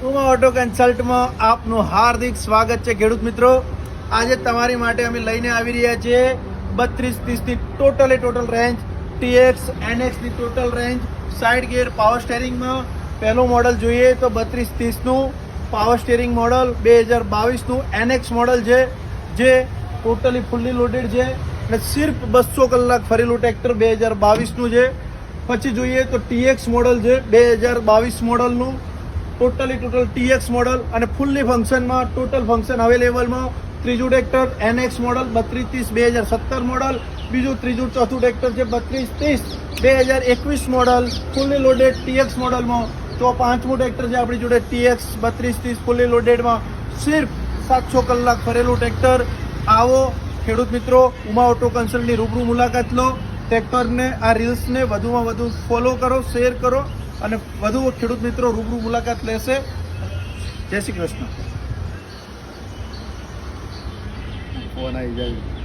Uma auto કન્સલ્ટમાં આપનું હાર્દિક સ્વાગત છે ખેડૂત મિત્રો। આજે તમારી માટે અમે લઈને આવી રહ્યા છીએ 32-30ની ટોટલ રેન્જ, TX NX ની total range, side gear power સ્ટેરિંગમાં પહેલો મોડલ જોઈએ તો 32-30નું પાવર સ્ટેરિંગ મોડલ 2022નું NX મોડલ છે, જે ટોટલી ફૂલ્લી લોડેડ છે અને સિર્ફ 200 કલાક ફરેલું ટ્રેક્ટર 2022નું છે। પછી જોઈએ તો TX મોડલ છે 2022 મોડલનું, ટોટલ TX મોડલ અને ફૂલ્લી ફંક્શનમાં ટોટલ ફંક્શન અવેલેબલમાં। ત્રીજું ટ્રેક્ટર NX મોડલ 32-30 2017 મોડલ, બીજું ત્રીજું ચોથું ટ્રેક્ટર છે 32-30 2021 મોડલ ફૂલ્લી લોડેડ TX મોડલમાં। તો પાંચમું ટ્રેક્ટર છે આપણી જોડે TX 32-30 ફૂલ્લી લોડેડમાં, સિર્ફ 700 કલાક ફરેલું ટ્રેક્ટર। આવો ખેડૂત મિત્રો, ઉમા ઓટો કન્સલ્ટની રૂબરૂ મુલાકાત લો। ટ્રેક્ટરને આ રીલ્સને વધુમાં વધુ ફોલો કરો, શેર કરો અને વધુ ખેડૂત મિત્રો રૂબરૂ મુલાકાત લેશે। જય શ્રી કૃષ્ણ। ફોન આવી જાય।